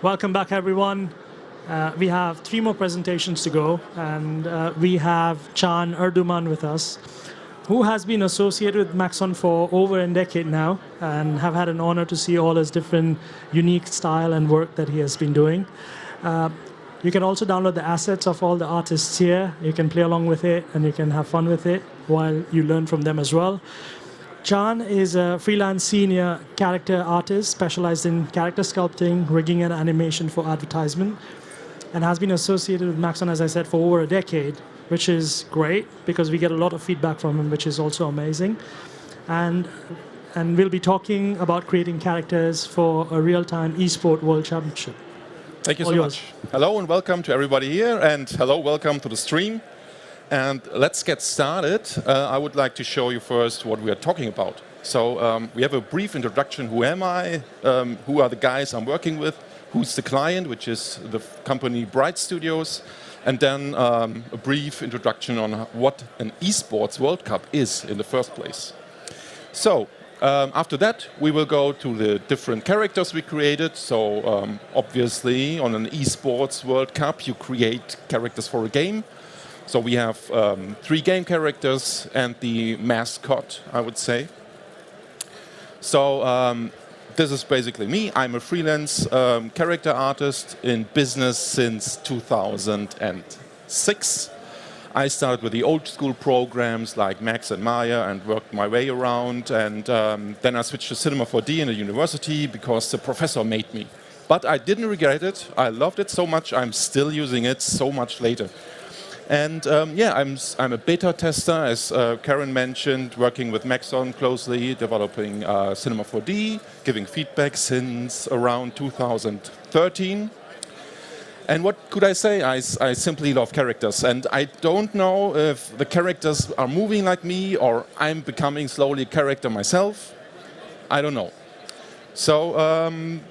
Welcome back, everyone. We have 3 more presentations to go, and we have Can Erduman with us, who has been associated with Maxon for over a decade now, and have had an honor to see all his different unique style and work that he has been doing. You can also download the assets of all the artists here. You can play along with it, and you can have fun with it while you learn from them as well. Can is a freelance senior character artist specialized in character sculpting, rigging, and animation for advertisement, and has been associated with Maxon, as I said, for over a decade, which is great because we get a lot of feedback from him, which is also amazing. And we'll be talking about creating characters for a real-time eSport World Championship. Thank you so much. Hello and welcome to everybody here, and hello, welcome to the stream. And let's get started. I would like to show you first what we are talking about. So we have a brief introduction. Who am I? Who are the guys I'm working with? Who's the client, which is the company Bright Studios? And then a brief introduction on what an eSports World Cup is in the first place. So after that, we will go to the different characters we created. So obviously, on an eSports World Cup, you create characters for a game. So we have 3 game characters and the mascot, I would say. So this is basically me. I'm a freelance character artist in business since 2006. I started with the old school programs like Max and Maya and worked my way around. And then I switched to Cinema 4D in a university because the professor made me. But I didn't regret it. I loved it so much. I'm still using it so much later. And yeah, I'm a beta tester, as Karen mentioned, working with Maxon closely, developing Cinema 4D, giving feedback since around 2013. And what could I say? I simply love characters. And I don't know if the characters are moving like me or I'm becoming slowly a character myself. I don't know. So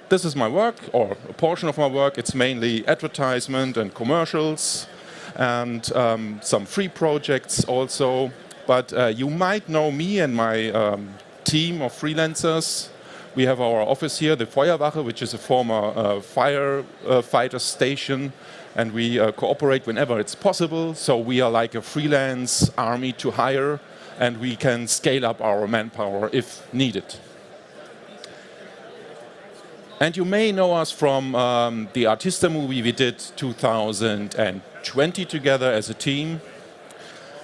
this is my work, or a portion of my work. It's mainly advertisement and commercials, and some free projects also. But you might know me and my team of freelancers. We have our office here, the Feuerwache, which is a former firefighter station, and we cooperate whenever it's possible. So we are like a freelance army to hire, and we can scale up our manpower if needed. And you may know us from the Artista movie we did 2020 together as a team.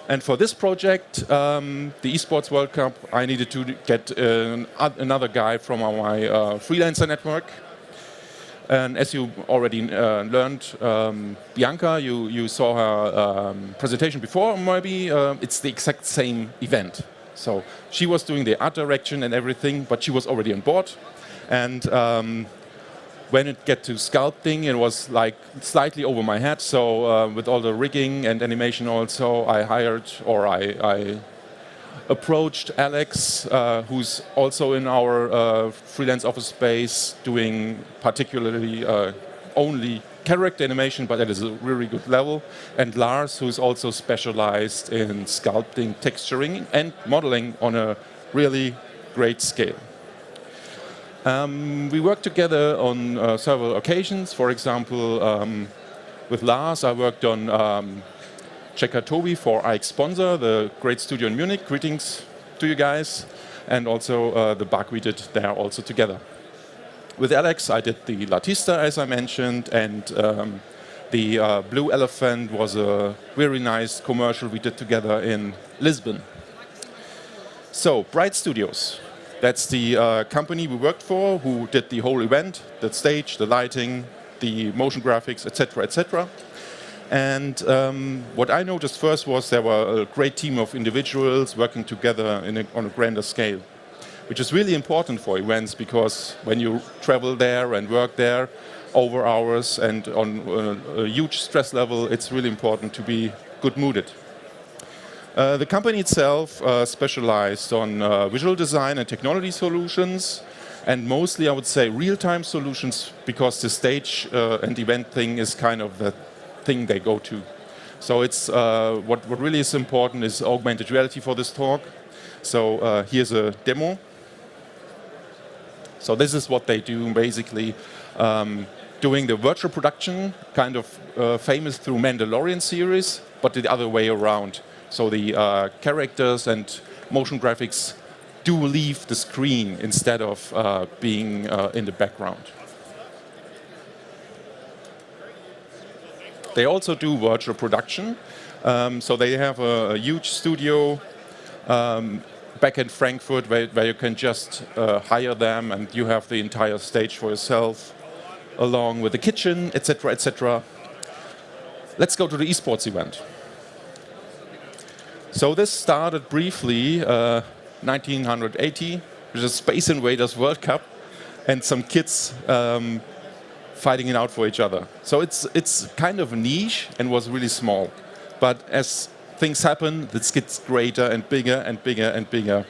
And for this project, the eSports World Cup, I needed to get another guy from my freelancer network. And as you already learned, Bianca, you saw her presentation before, maybe. It's the exact same event. So she was doing the art direction and everything, but she was already on board. And when it get to sculpting, it was like slightly over my head. So with all the rigging and animation also, I approached Alex, who's also in our freelance office space, doing particularly only character animation, but at a really good level. And Lars, who's also specialized in sculpting, texturing, and modeling on a really great scale. We worked together on several occasions. For example, with Lars, I worked on Checker Tobi for IX Sponsor, the great studio in Munich. Greetings to you guys. And also the bug we did there also together. With Alex, I did the Latista, as I mentioned, and the Blue Elephant was a very nice commercial we did together in Lisbon. So, Bright Studios. That's the company we worked for, who did the whole event, the stage, the lighting, the motion graphics, etc., etc. And what I noticed first was there were a great team of individuals working together on a grander scale, which is really important for events, because when you travel there and work there over hours and on a huge stress level, it's really important to be good-mooded. The company itself specialized on visual design and technology solutions, and mostly, I would say, real-time solutions, because the stage and event thing is kind of the thing they go to. So it's what really is important is augmented reality for this talk. So here's a demo. So this is what they do, basically. doing the virtual production, kind of famous through Mandalorian series, but the other way around. So the characters and motion graphics do leave the screen instead of being in the background. They also do virtual production. So they have a huge studio back in Frankfurt where you can just hire them and you have the entire stage for yourself, along with the kitchen, etc., etc. Let's go to the esports event. So this started briefly 1980 with the Space Invaders World Cup and some kids fighting it out for each other. So it's kind of niche and was really small. But as things happen, this gets greater and bigger and bigger and bigger.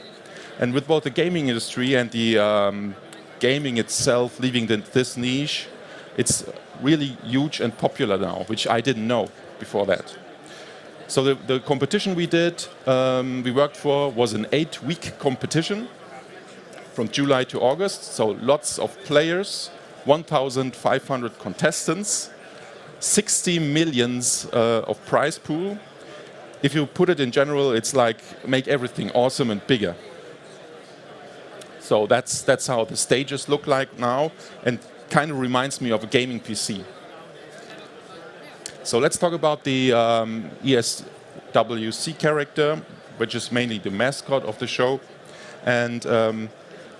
And with both the gaming industry and the gaming itself leaving this niche, it's really huge and popular now, which I didn't know before that. So the competition we did, we worked for, was an 8-week competition from July to August. So lots of players, 1,500 contestants, 60 millions of prize pool. If you put it in general, it's like make everything awesome and bigger. So that's how the stages look like now, and kind of reminds me of a gaming PC. So let's talk about the ESWC character, which is mainly the mascot of the show. And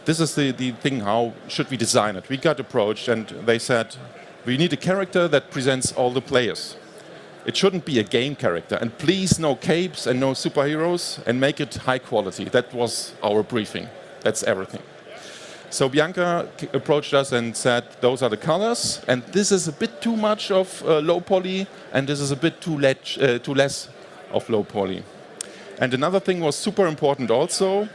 this is the thing, how should we design it? We got approached and they said, we need a character that presents all the players. It shouldn't be a game character. And please, no capes and no superheroes, and make it high quality. That was our briefing. That's everything. So Bianca approached us and said, those are the colors, and this is a bit too much of low poly, and this is a bit too less of low poly. And another thing was super important also.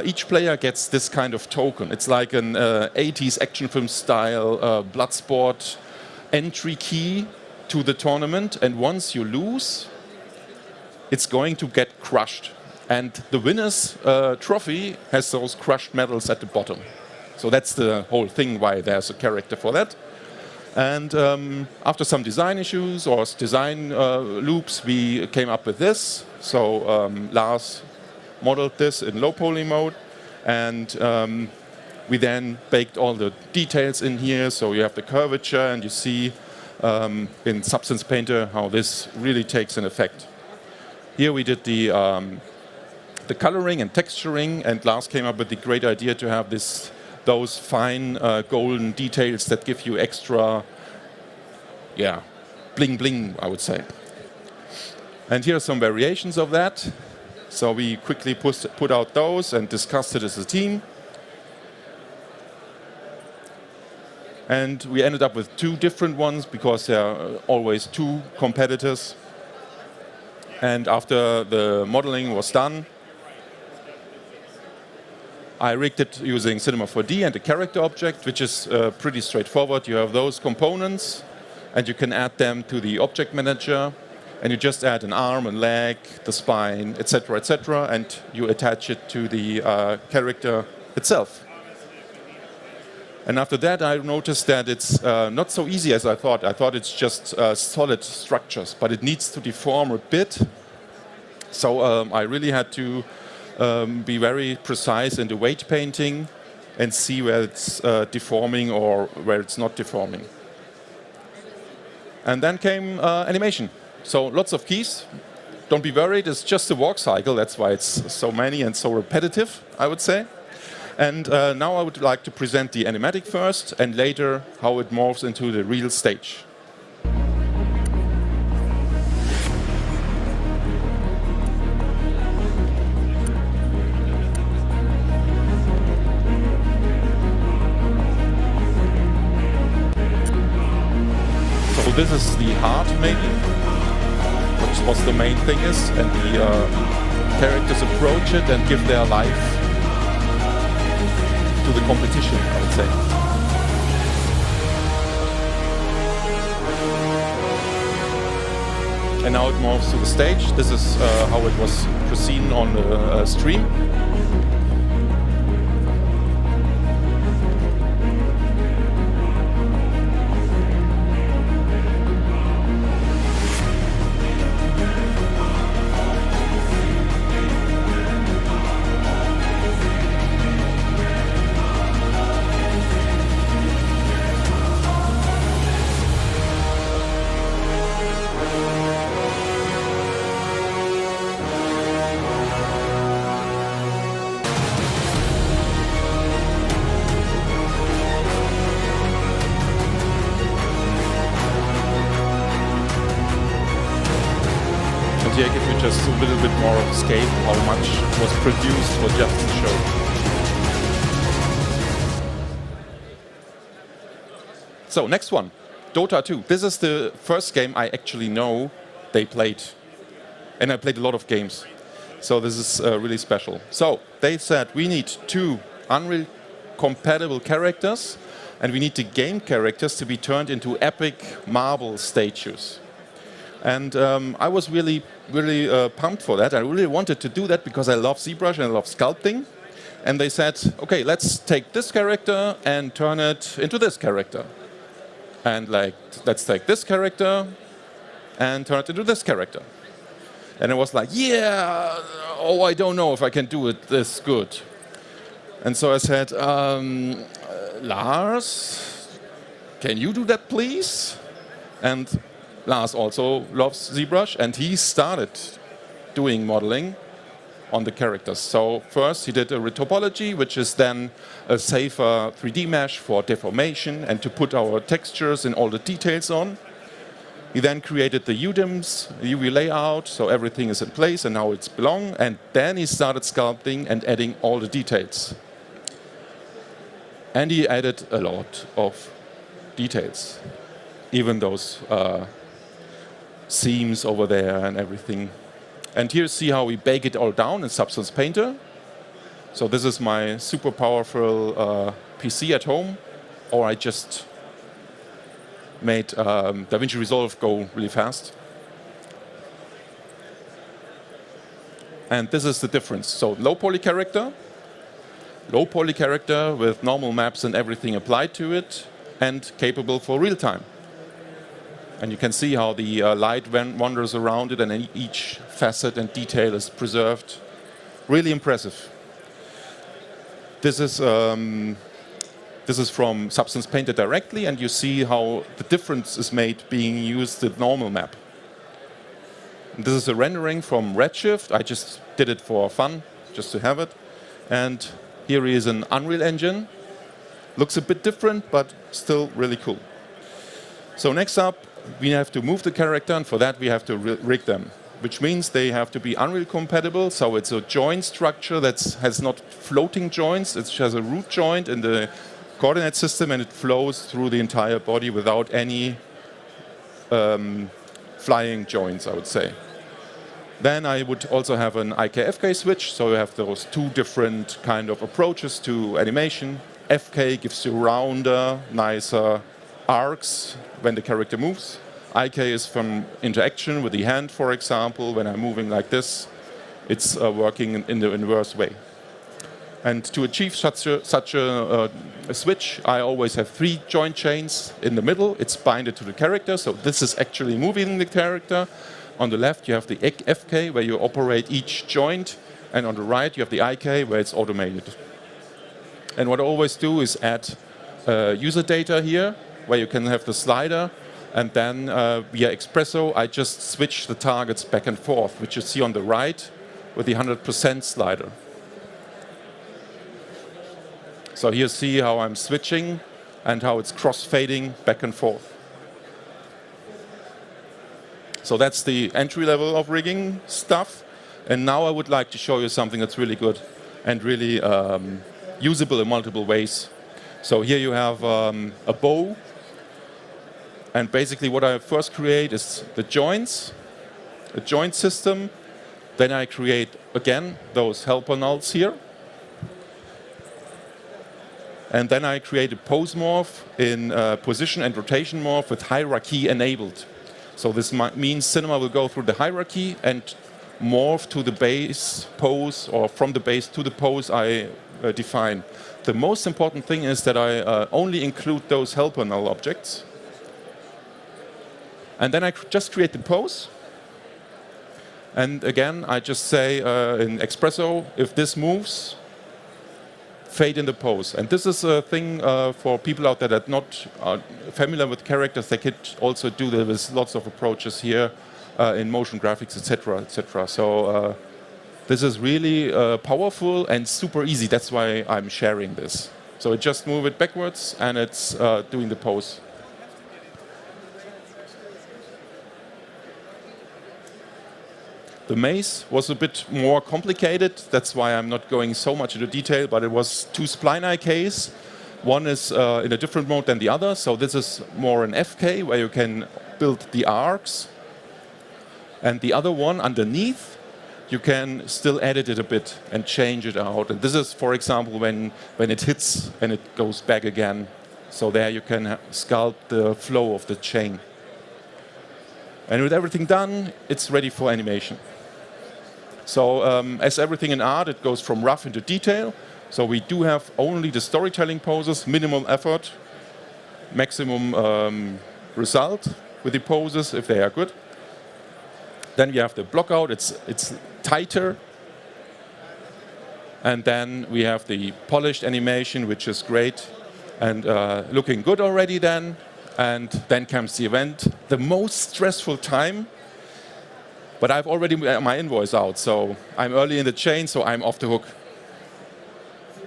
Each player gets this kind of token. It's like an 80s action film style Bloodsport entry key to the tournament, and once you lose, it's going to get crushed. And the winner's trophy has those crushed medals at the bottom. So that's the whole thing, why there's a character for that. And after some design issues or design loops, we came up with this. So Lars modeled this in low poly mode, and we then baked all the details in here. So you have the curvature, and you see in Substance Painter how this really takes an effect. Here we did the coloring and texturing, and Lars came up with the great idea to have those fine golden details that give you extra, bling bling, I would say. And here are some variations of that. So we quickly put out those and discussed it as a team. And we ended up with 2 different ones because there are always 2 competitors. And after the modeling was done, I rigged it using Cinema 4D and a character object, which is pretty straightforward. You have those components, and you can add them to the object manager, and you just add an arm, a leg, the spine, etc., and you attach it to the character itself. And after that, I noticed that it's not so easy as I thought. I thought it's just solid structures, but it needs to deform a bit. So I really had to be very precise in the weight painting and see where it's deforming or where it's not deforming. And then came animation. So lots of keys. Don't be worried, it's just a walk cycle. That's why it's so many and so repetitive, I would say. And now I would like to present the animatic first, and later how it morphs into the real stage. So this is the heart maybe, which is what the main thing is, and the characters approach it and give their life to the competition, I would say. And now it morphs to the stage. This is how it was seen on the stream. a little bit more of scale, how much was produced for just the show. So next one, Dota 2. This is the first game I actually know they played. And I played a lot of games. So this is really special. So they said we need 2 Unreal compatible characters, and we need the game characters to be turned into epic marble statues. And I was really pumped for that. I really wanted to do that because I love ZBrush and I love sculpting. And they said, okay, let's take this character and turn it into this character. And like, let's take this character and turn it into this character. And I was like, yeah, oh, I don't know if I can do it this good. And so I said, Lars, can you do that, please? And Lars also loves ZBrush, and he started doing modeling on the characters. So first he did a retopology, which is then a safer 3D mesh for deformation and to put our textures and all the details on. He then created the UDIMs, UV layout, so everything is in place and now it's belong. And then he started sculpting and adding all the details. And he added a lot of details, even those seams over there and everything. And here you see how we bake it all down in Substance Painter. So this is my super powerful PC at home, or I just made DaVinci Resolve go really fast. And this is the difference. So low poly character with normal maps and everything applied to it, and capable for real time. And you can see how the light wanders around it, and each facet and detail is preserved. Really impressive. This is from Substance Painter directly, and you see how the difference is made being used the normal map. And this is a rendering from Redshift. I just did it for fun, just to have it. And here is an Unreal Engine. Looks a bit different, but still really cool. So next up, we have to move the character, and for that we have to rig them, which means they have to be Unreal compatible. So it's a joint structure that has not floating joints. It has a root joint in the coordinate system, and it flows through the entire body without any flying joints, I would say. Then I would also have an IK-FK switch, so you have those 2 different kind of approaches to animation. FK gives you rounder, nicer arcs when the character moves. IK is from interaction with the hand, for example. When I'm moving like this, it's working in the inverse way. And to achieve such a switch, I always have 3 joint chains in the middle. It's binded to the character, so this is actually moving the character. On the left, you have the FK, where you operate each joint, and on the right, you have the IK, where it's automated. And what I always do is add user data here, where you can have the slider, and then via Expresso, I just switch the targets back and forth, which you see on the right with the 100% slider. So here you see how I'm switching and how it's cross-fading back and forth. So that's the entry level of rigging stuff. And now I would like to show you something that's really good and really usable in multiple ways. So here you have a bow. And basically what I first create is the joints, a joint system. Then I create, again, those helper nulls here. And then I create a pose morph in position and rotation morph with hierarchy enabled. So this means Cinema will go through the hierarchy and morph to the base pose, or from the base to the pose I define. The most important thing is that I only include those helper null objects. And then I just create the pose. And again, I just say in Expresso, if this moves, fade in the pose. And this is a thing for people out there that are not familiar with characters. They could also do this with lots of approaches here in motion graphics, etc., etc. So this is really powerful and super easy. That's why I'm sharing this. So I just move it backwards, and it's doing the pose. The maze was a bit more complicated. That's why I'm not going so much into detail, but it was 2 spline IKs. One is in a different mode than the other. So this is more an FK, where you can build the arcs. And the other one underneath, you can still edit it a bit and change it out. And this is, for example, when it hits and it goes back again. So there you can sculpt the flow of the chain. And with everything done, it's ready for animation. So as everything in art, it goes from rough into detail. So we do have only the storytelling poses, minimal effort, maximum result with the poses if they are good. Then we have the block out, it's tighter. And then we have the polished animation, which is great and looking good already then. And then comes the event, the most stressful time. But I've already my invoice out, so I'm early in the chain, so I'm off the hook.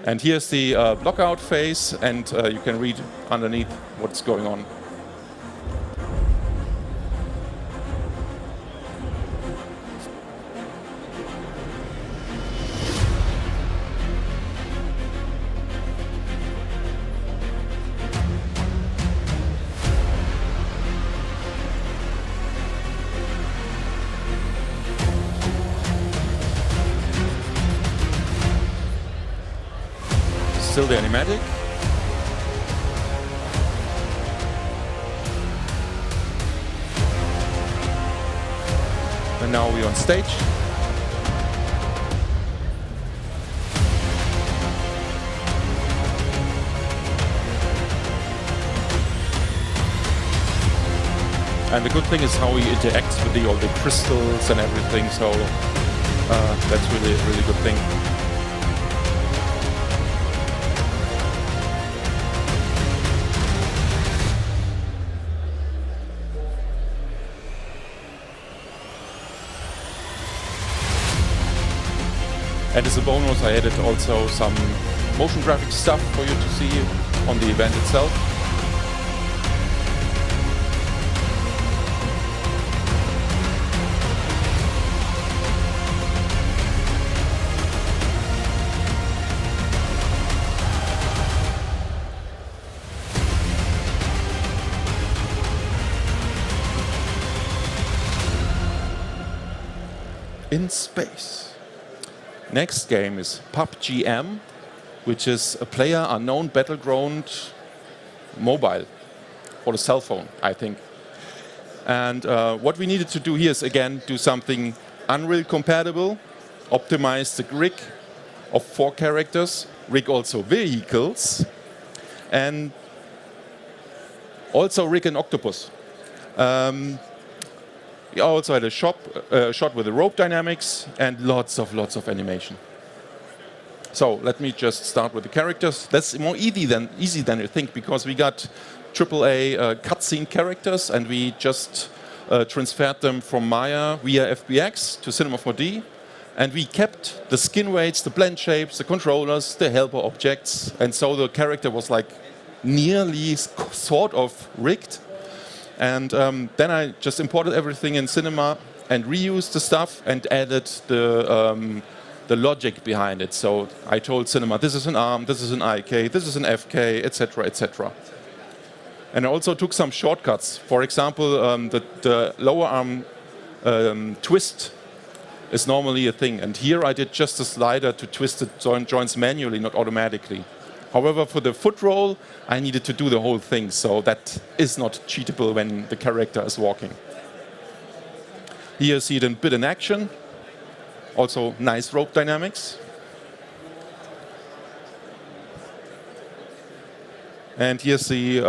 And here's the blockout phase, and you can read underneath what's going on. Still the animatic. And now we're on stage. And the good thing is how he interacts with all the crystals and everything, so that's really a really good thing. And as a bonus, I added also some motion graphic stuff for you to see on the event itself. In space. Next game is PUBG M, which is a player-unknown battleground mobile, or a cell phone, I think. And what we needed to do here is, again, do something Unreal compatible, optimize the rig of 4 characters, rig also vehicles, and also rig an octopus. We also had a shot with the rope dynamics and lots of animation. So let me just start with the characters. That's more easy than you think, because we got AAA cutscene characters, and we just transferred them from Maya via FBX to Cinema 4D. And we kept the skin weights, the blend shapes, the controllers, the helper objects. And so the character was like nearly sort of rigged. And then I just imported everything in Cinema and reused the stuff and added the logic behind it. So I told Cinema, this is an arm, this is an IK, this is an FK, etc., etc. And I also took some shortcuts. For example, the lower arm twist is normally a thing. And here I did just a slider to twist the joints manually, not automatically. However, for the foot roll, I needed to do the whole thing, so that is not cheatable when the character is walking. Here you see it a bit in action. Also nice rope dynamics. And here's the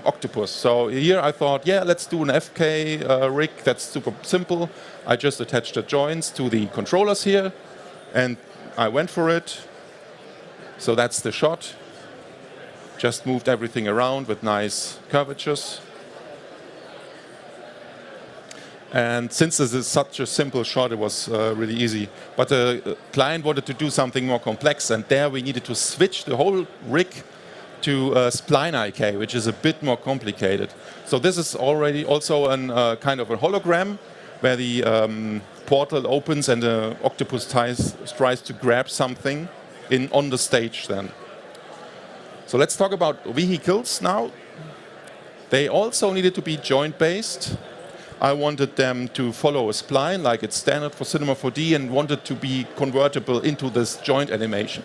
octopus. So here I thought, yeah, let's do an FK rig. That's super simple. I just attached the joints to the controllers here, and I went for it. So that's the shot. Just moved everything around with nice curvatures. And since this is such a simple shot, it was really easy. But the client wanted to do something more complex, and there we needed to switch the whole rig to spline IK, which is a bit more complicated. So this is already also a kind of a hologram, where the portal opens and the octopus tries to grab something on the stage then. So let's talk about vehicles now. They also needed to be joint-based. I wanted them to follow a spline like it's standard for Cinema 4D and wanted to be convertible into this joint animation.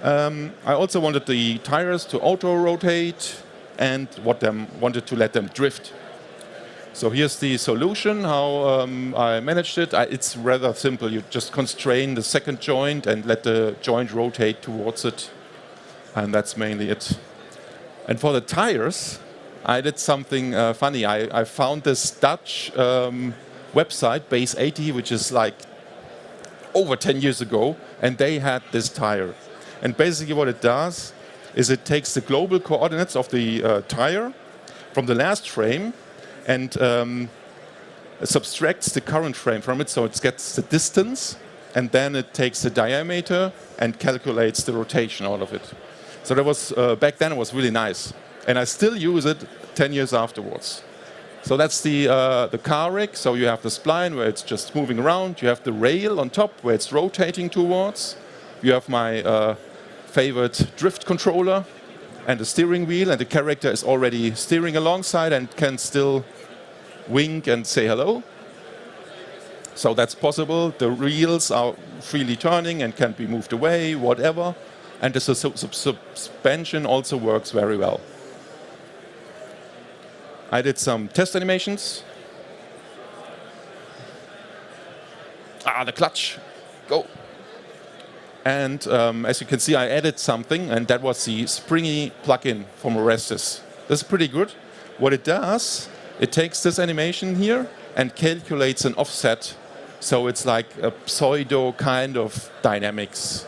I also wanted the tires to auto-rotate and wanted to let them drift. So here's the solution, how I managed it. It's rather simple. You just constrain the second joint and let the joint rotate towards it. And that's mainly it. And for the tires, I did something funny. I found this Dutch website, Base 80, which is like over 10 years ago, and they had this tire. And basically what it does is it takes the global coordinates of the tire from the last frame and subtracts the current frame from it, so it gets the distance, and then it takes the diameter and calculates the rotation out of it. So that was back then it was really nice, and I still use it 10 years afterwards. So that's the car rig. So you have the spline where it's just moving around. You have the rail on top where it's rotating towards. You have my favorite drift controller and the steering wheel, and the character is already steering alongside and can still wink and say hello. So that's possible. The wheels are freely turning and can be moved away, whatever. And the suspension also works very well. I did some test animations. The clutch, go. And as you can see, I added something, and that was the springy plugin from Orestes. This is pretty good. What it does, it takes this animation here and calculates an offset. So it's like a pseudo kind of dynamics.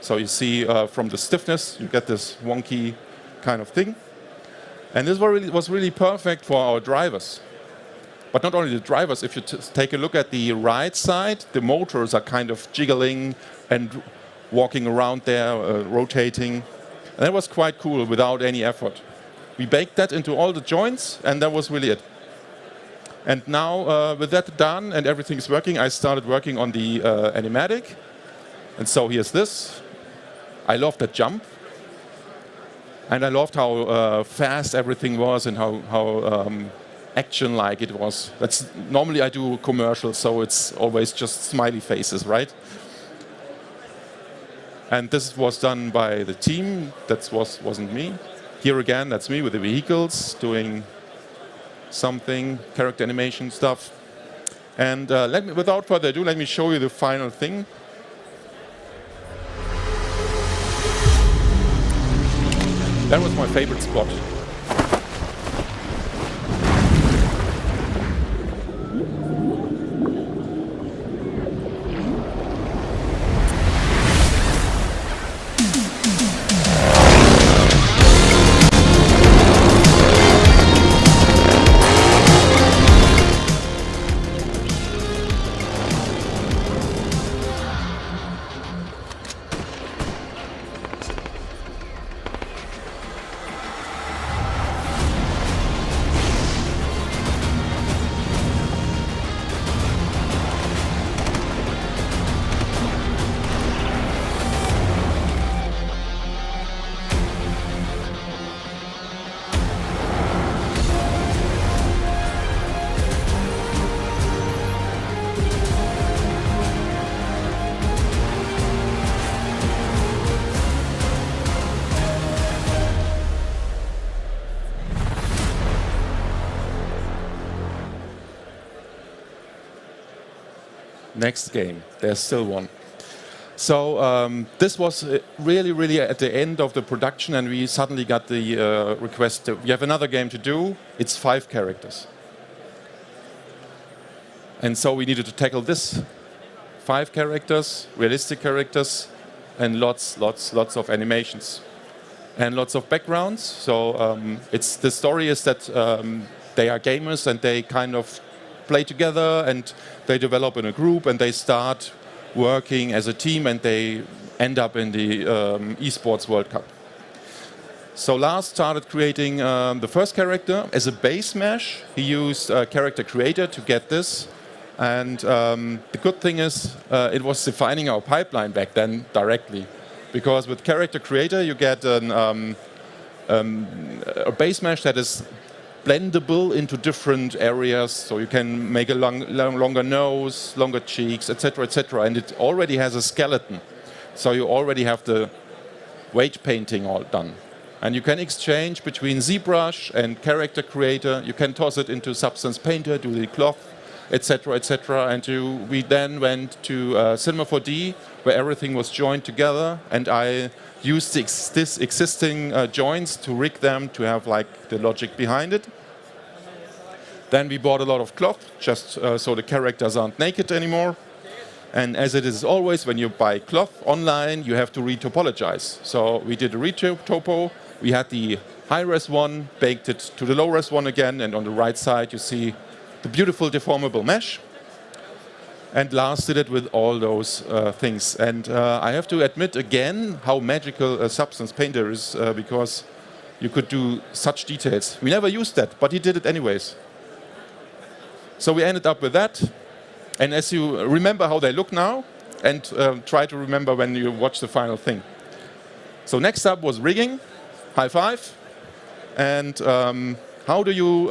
So you see from the stiffness, you get this wonky kind of thing. And this was really perfect for our drivers. But not only the drivers, if you take a look at the right side, the motors are kind of jiggling and walking around there, rotating. And that was quite cool without any effort. We baked that into all the joints, and that was really it. And now, with that done and everything is working, I started working on the animatic. And so here's this. I loved that jump. And I loved how fast everything was and how action-like it was. Normally I do commercials, so it's always just smiley faces, right? And this was done by the team. That wasn't me. Here again, that's me with the vehicles doing something, character animation stuff. And without further ado, let me show you the final thing. That was my favorite spot. Next game, there's still one. So this was really at the end of the production, and we suddenly got the request, we have another game to do. It's 5 characters. And so we needed to tackle this. 5 characters, realistic characters, and lots of animations. And lots of backgrounds. So the story is that they are gamers and they kind of play together and they develop in a group and they start working as a team and they end up in the Esports World Cup. So Lars started creating the first character as a base mesh. He used Character Creator to get this. And the good thing is it was defining our pipeline back then directly. Because with Character Creator, you get a base mesh that is blendable into different areas. So you can make a longer nose, longer cheeks, etc., etc. And it already has a skeleton. So you already have the weight painting all done. And you can exchange between ZBrush and Character Creator. You can toss it into Substance Painter, do the cloth, etc., etc. And we then went to Cinema 4D, where everything was joined together. And I used this existing joints to rig them to have like the logic behind it. Then we bought a lot of cloth, just so the characters aren't naked anymore. And as it is always, when you buy cloth online, you have to retopologize. So we did a retopo. We had the high-res one, baked it to the low-res one again, and on the right side you see the beautiful deformable mesh. And Lars did it with all those things. And I have to admit again how magical a Substance Painter is, because you could do such details. We never used that, but he did it anyways. So we ended up with that. And as you remember how they look now, and try to remember when you watch the final thing. So next up was rigging, high five. And how do you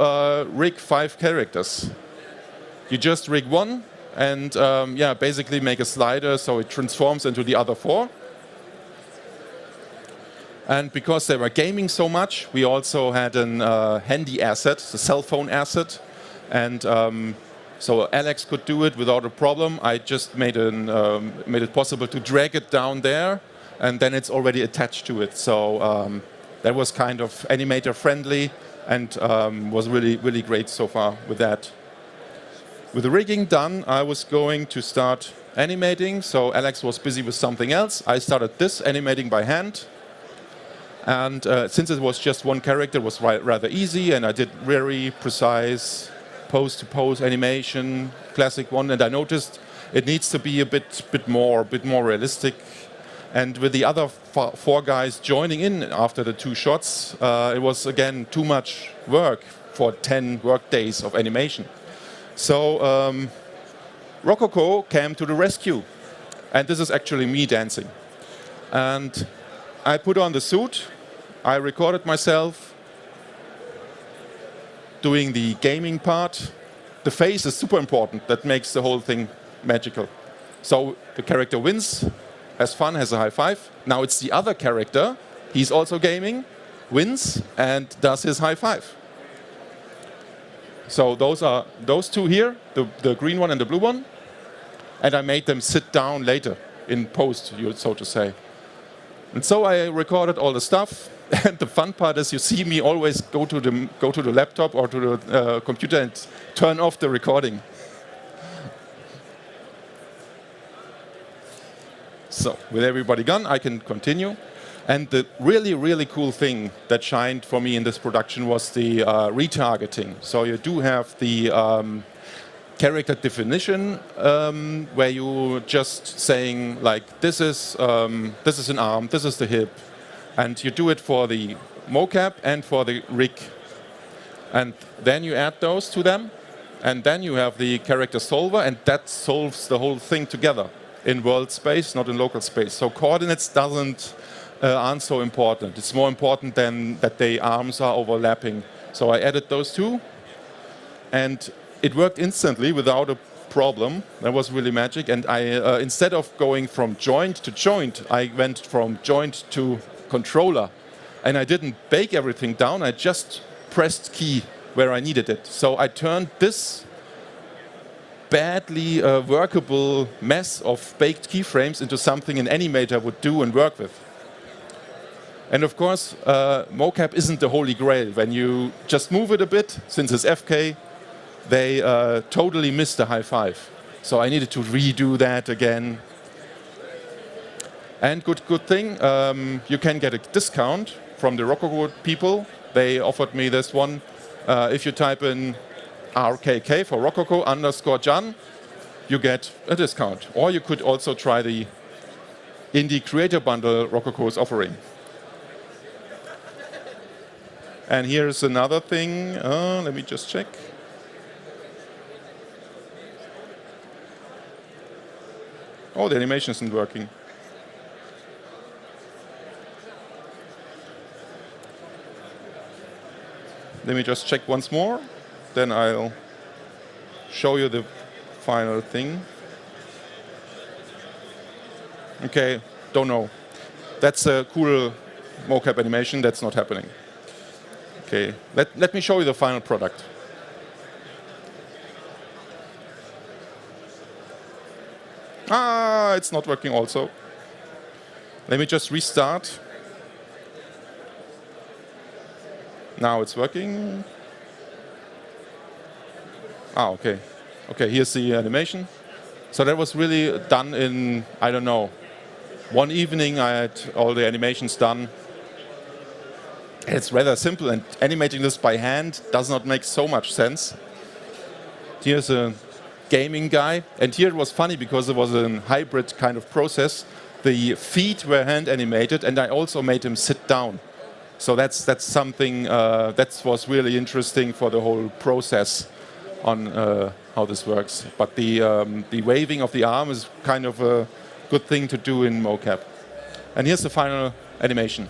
rig 5 characters? You just rig one, and yeah, basically make a slider so it transforms into the other 4. And because they were gaming so much, we also had a handy asset, the cell phone asset. And so Alex could do it without a problem. I just made it possible to drag it down there, and then it's already attached to it. So that was kind of animator friendly, and was really, really great so far with that. With the rigging done, I was going to start animating. So Alex was busy with something else. I started this, animating by hand. And since it was just one character, it was rather easy, and I did very precise pose-to-pose animation, classic one. And I noticed it needs to be a bit more realistic. And with the other 4 guys joining in after the 2 shots, it was again too much work for 10 work days of animation. So Rococo came to the rescue, and this is actually me dancing. And I put on the suit, I recorded myself doing the gaming part. The face is super important, that makes the whole thing magical. So the character wins, has fun, has a high five. Now it's the other character, he's also gaming, wins, and does his high five. So those 2 here, the green one and the blue one. And I made them sit down later in post, so to say. And so I recorded all the stuff. And the fun part is you see me always go to the laptop or to the computer and turn off the recording. So with everybody gone, I can continue. And the really, really cool thing that shined for me in this production was the retargeting. So you do have the character definition, where you just saying like this is an arm, this is the hip, and you do it for the mocap and for the rig, and then you add those to them, and then you have the character solver, and that solves the whole thing together in world space, not in local space. So coordinates aren't so important. It's more important than that the arms are overlapping. So I added those 2, and it worked instantly without a problem. That was really magic. And I, instead of going from joint to joint, I went from joint to controller. And I didn't bake everything down. I just pressed key where I needed it. So I turned this badly workable mess of baked keyframes into something an animator would do and work with. And of course, mocap isn't the holy grail. When you just move it a bit, since it's FK, they totally missed the high five. So I needed to redo that again. And good thing, you can get a discount from the Rococo people. They offered me this one. If you type in RKK for Rococo _Jan, you get a discount. Or you could also try the Indie Creator Bundle Rococo is offering. And here's another thing. Let me just check. Oh, the animation isn't working. Let me just check once more. Then I'll show you the final thing. Okay, don't know. That's a cool mocap animation. That's not happening. Okay, let me show you the final product. Ah, it's not working also. Let me just restart. Now it's working. Ah, okay. Okay, here's the animation. So that was really done in, I don't know, one evening. I had all the animations done. It's rather simple, and animating this by hand does not make so much sense. Here's a gaming guy, and here it was funny because it was a hybrid kind of process. The feet were hand animated, and I also made him sit down. So that's something that was really interesting for the whole process on how this works. But the waving of the arm is kind of a good thing to do in mocap. And here's the final animation.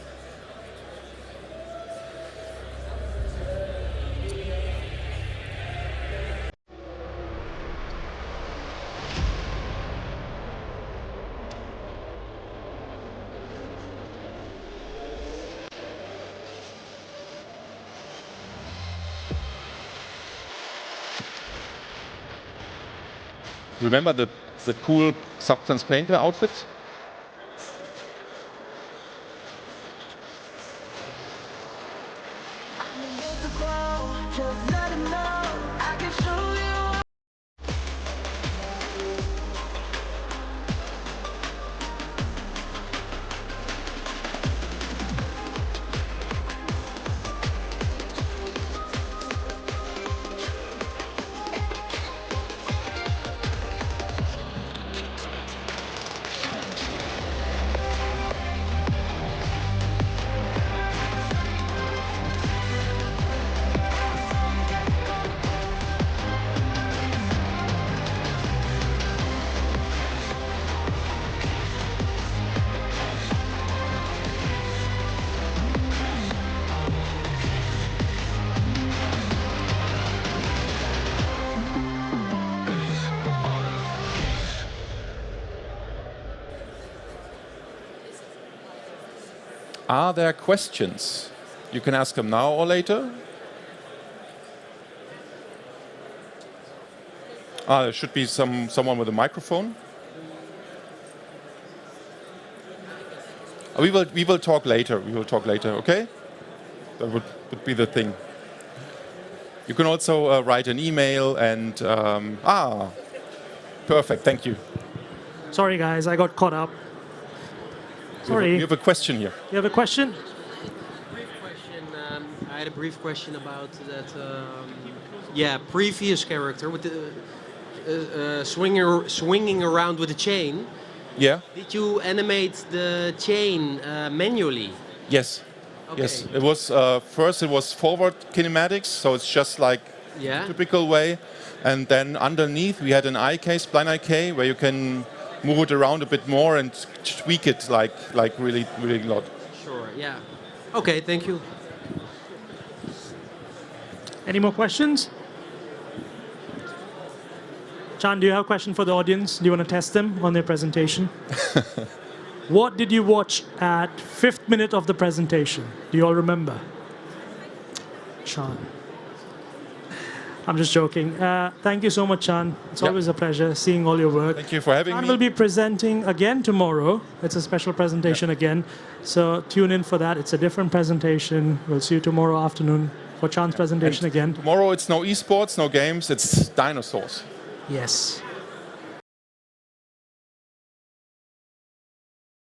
Remember the cool Substance Painter outfit? Are there questions? You can ask them now or later. There should be someone with a microphone. We will talk later. We will talk later. Okay? That would be the thing. You can also write an email and perfect. Thank you. Sorry, guys, I got caught up. Sorry. You have a question here. You have a question? Brief question. I had a brief question about that. Previous character with the swinging around with the chain. Yeah. Did you animate the chain manually? Yes. Okay. Yes. It was first. It was forward kinematics, so it's just like the typical way, and then underneath we had an eye K, spline eye K, where you can move it around a bit more and tweak it like really a lot. Sure. Yeah. Okay. Thank you. Any more questions? Chan, do you have a question for the audience? Do you want to test them on their presentation? What did you watch at 5th minute of the presentation? Do you all remember? Chan. I'm just joking. Thank you so much, Chan. It's always a pleasure seeing all your work. Thank you for having me. Chan will be presenting again tomorrow. It's a special presentation again. So tune in for that. It's a different presentation. We'll see you tomorrow afternoon for Chan's presentation again. Tomorrow it's no esports, no games, it's dinosaurs. Yes.